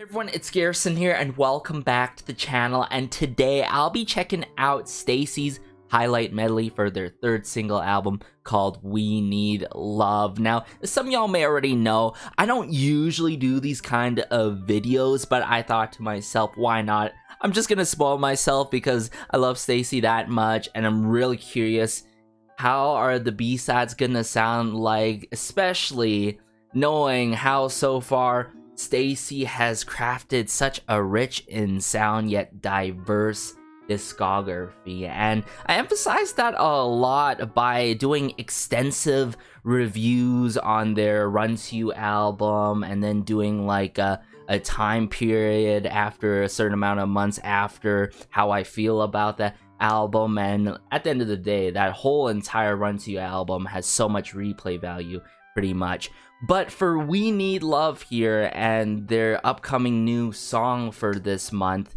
Everyone, it's Garrison here and welcome back to the channel, and today I'll be checking out Stayc's highlight medley for their third single album called We Need Love. Now, as some of y'all may already know, I don't usually do these kind of videos, but I thought to myself, why not? I'm just gonna spoil myself because I love Stayc that much and I'm really curious how are the B-sides gonna sound like, especially knowing how so far Stayc has crafted such a rich in sound yet diverse discography, and I emphasize that a lot by doing extensive reviews on their Run To You album and then doing like a time period after a certain amount of months after how I feel about that album. And at the end of the day, that whole entire Run To You album has so much replay value pretty much. But for We Need Love here and their upcoming new song for this month,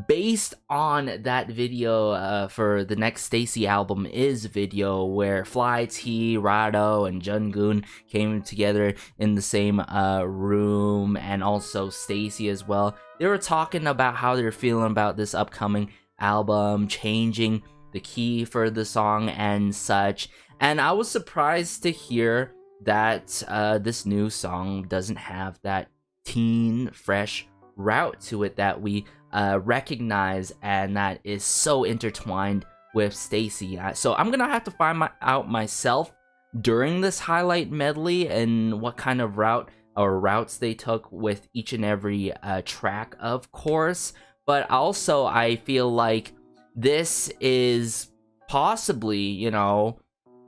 based on that video for the next Stayc album is video where Fly T, Rado, and Jungkook came together in the same room, and also Stayc as well. They were talking about how they're feeling about this upcoming album, changing the key for the song and such, and I was surprised to hear that this new song doesn't have that teen, fresh route to it that we recognize and that is so intertwined with Stayc. So I'm gonna have to find out myself during this highlight medley and what kind of routes they took with each and every track, of course. But also I feel like this is possibly, you know,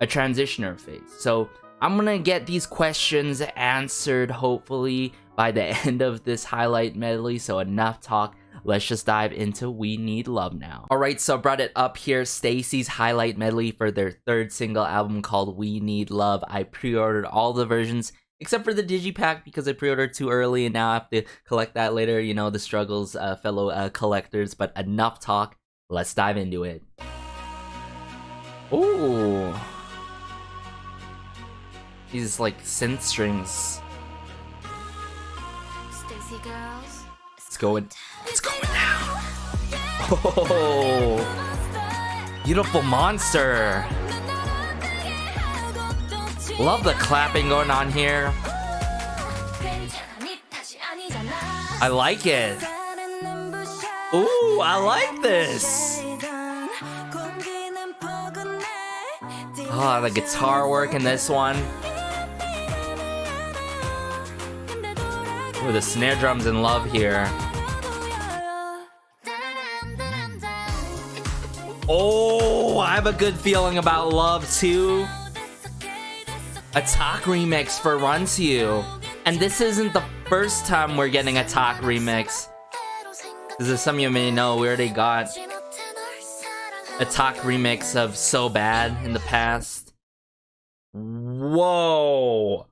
a transitioner phase. So I'm gonna get these questions answered hopefully by the end of this highlight medley, so enough talk. Let's just dive into We Need Love now. Alright, so I brought it up here, Stayc's highlight medley for their third single album called We Need Love. I pre-ordered all the versions except for the digipack because I pre-ordered too early and now I have to collect that later. You know, the struggles, fellow collectors, but enough talk. Let's dive into it. Ooh. These like synth strings. Stayc girls, It's going down. Oh, beautiful monster. Love the clapping going on here. I like it. Ooh, I like this. Oh, the guitar work in this one. Ooh, the snare drum's in love here. Oh, I have a good feeling about Love too. A Talk remix for Run To You. And this isn't the first time we're getting a Talk remix. As some of you may know, we already got a Talk remix of So Bad in the past. Whoa.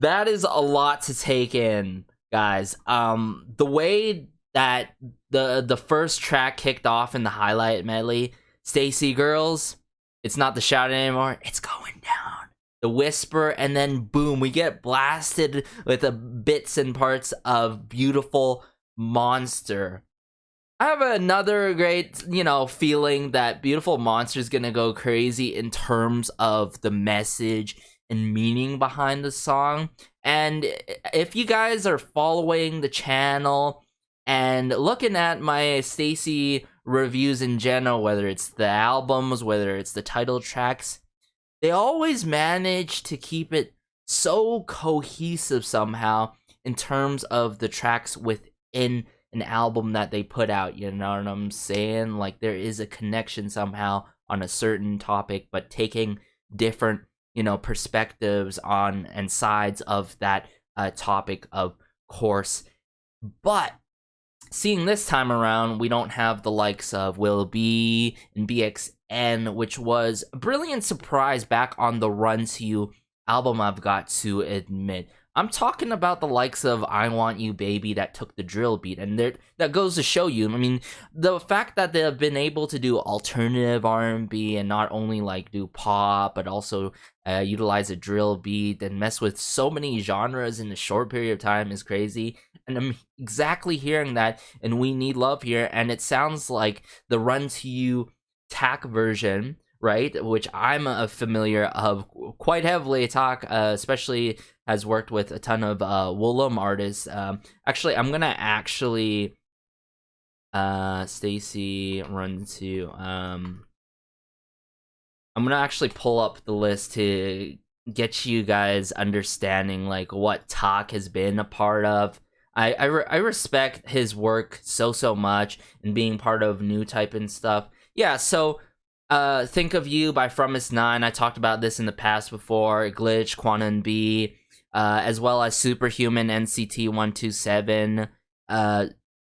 That is a lot to take in, guys. The way that the first track kicked off in the highlight medley, Stayc girls, it's not the shout anymore, it's going down. The whisper, and then boom, we get blasted with the bits and parts of Beautiful Monster. I have another great, you know, feeling that Beautiful Monster is gonna go crazy in terms of the message and meaning behind the song. And if you guys are following the channel and looking at my Stayc reviews in general, whether it's the albums, whether it's the title tracks, they always manage to keep it so cohesive somehow in terms of the tracks within an album that they put out, you know what I'm saying? Like there is a connection somehow on a certain topic, but taking different, you know, perspectives on and sides of that topic, of course. But seeing this time around, we don't have the likes of Will B and BXN, which was a brilliant surprise back on the Run To You album, I've got to admit. I'm talking about the likes of I Want You Baby that took the drill beat, and that goes to show you, I mean, the fact that they've been able to do alternative R&B and not only like do pop, but also utilize a drill beat and mess with so many genres in a short period of time is crazy. And I'm exactly hearing that in We Need Love here, and it sounds like the Run to You TAC version, right, which I'm familiar of quite heavily. TAC especially has worked with a ton of Woolham artists. Actually, I'm gonna Stayc Run to I'm gonna actually pull up the list to get you guys understanding like what TAC has been a part of. I respect his work so much, and being part of New Type and stuff. Yeah, so Think of You by From Is 9. I talked about this in the past before. Glitch, Quantum B, as well as Superhuman, NCT 127,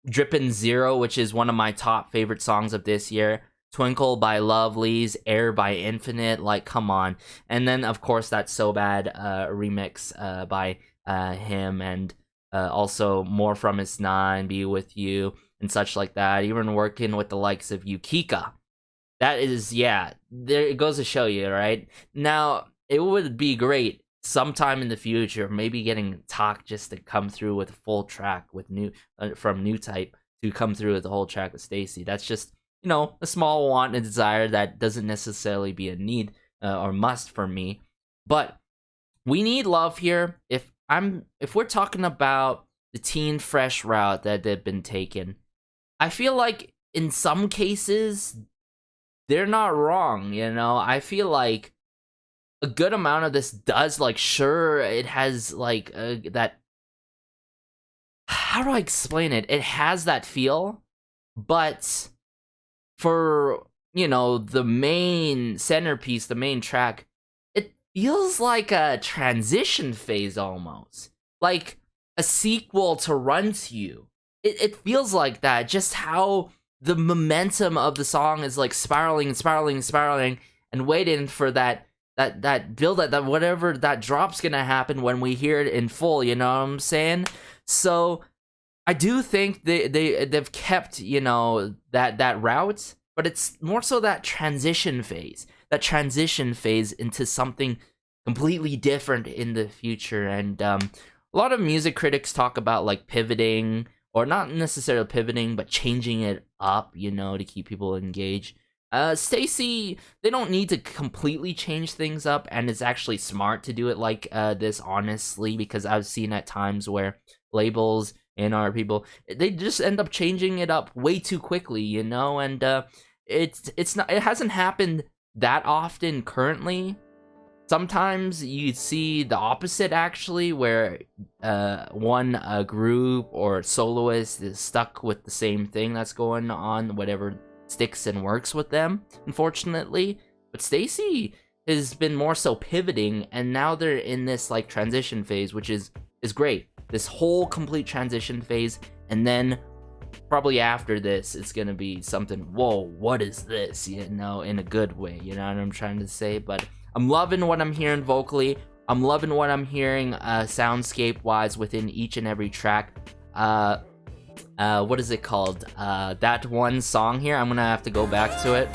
Drippin' Zero, which is one of my top favorite songs of this year. Twinkle by Lovelyz, Air by Infinite, like, come on. And then, of course, that So Bad remix by him, and also more From His 9, Be With You, and such like that. Even working with the likes of Yukika. That is, yeah, there it goes to show you, right? Now, it would be great sometime in the future, maybe getting TAC just to come through with a full track with from New Type to come through with the whole track with Stayc. That's just, you know, a small want and desire that doesn't necessarily be a need or must for me. But We Need Love here. If we're talking about the teen fresh route that they've been taking, I feel like in some cases they're not wrong, you know? I feel like a good amount of this does, like, sure, it has, like, that... How do I explain it? It has that feel, but for, you know, the main centerpiece, the main track, it feels like a transition phase almost. Like a sequel to Run to You. It feels like that, just how the momentum of the song is like spiraling and waiting for that build up, that whatever that drop's gonna happen when we hear it in full, you know what I'm saying? So I do think they've kept, you know, that route, but it's more so that transition phase into something completely different in the future. And a lot of music critics talk about like pivoting, or not necessarily pivoting, but changing it up, you know, to keep people engaged. Stayc, they don't need to completely change things up, and it's actually smart to do it like this, honestly, because I've seen at times where labels and our people, they just end up changing it up way too quickly, you know, and it hasn't happened that often currently. Sometimes you see the opposite, actually, where one group or soloist is stuck with the same thing that's going on, whatever sticks and works with them, unfortunately. But Stayc has been more so pivoting, and now they're in this like transition phase, which is great. This whole complete transition phase, and then probably after this, it's gonna be something, whoa, what is this? You know, in a good way, you know what I'm trying to say? But I'm loving what I'm hearing vocally. I'm loving what I'm hearing soundscape-wise within each and every track. What is it called? That one song here, I'm gonna have to go back to it.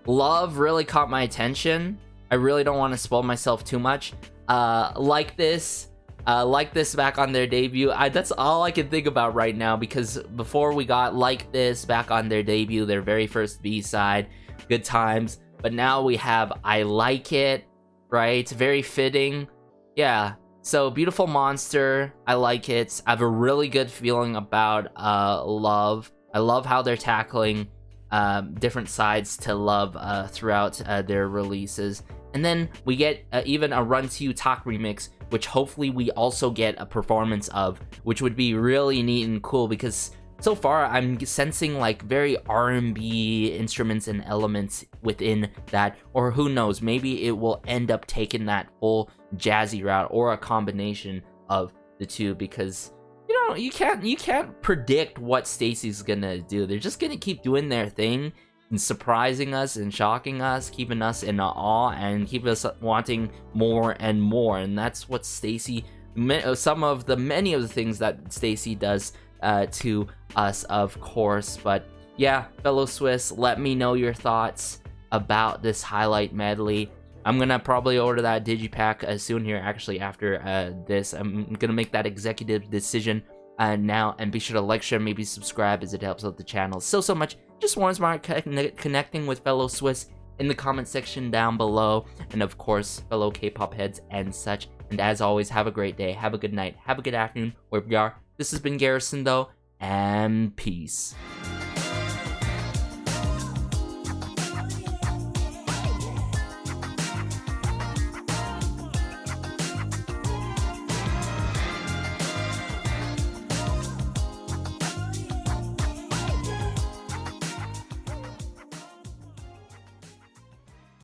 Love really caught my attention. I really don't want to spoil myself too much. Like this back on their debut. That's all I can think about right now, because before we got Like This back on their debut, their very first B-side, Good Times. But now we have I Like It, right? Very fitting. Yeah. So Beautiful Monster, I like it. I have a really good feeling about Love. I love how they're tackling different sides to Love throughout their releases. And then we get even a Run to You TAC remix, which hopefully we also get a performance of, which would be really neat and cool, because so far I'm sensing like very R&B instruments and elements within that, or who knows, maybe it will end up taking that full jazzy route, or a combination of the two, because you know, you can't predict what Stayc's gonna do. They're just gonna keep doing their thing, surprising us and shocking us, keeping us in awe, and keeping us wanting more and more. And that's what Stayc, many of the things that Stayc does to us, of course. But yeah, fellow Swiss, let me know your thoughts about this highlight medley. I'm gonna probably order that digipack soon here, actually, after this. I'm gonna make that executive decision now, and be sure to like, share, maybe subscribe, as it helps out the channel so much. Just warms my connecting with fellow Swiss in the comment section down below, and of course, fellow K-pop heads and such. And as always, have a great day, have a good night, have a good afternoon, wherever you are. This has been Garrison, though, and peace.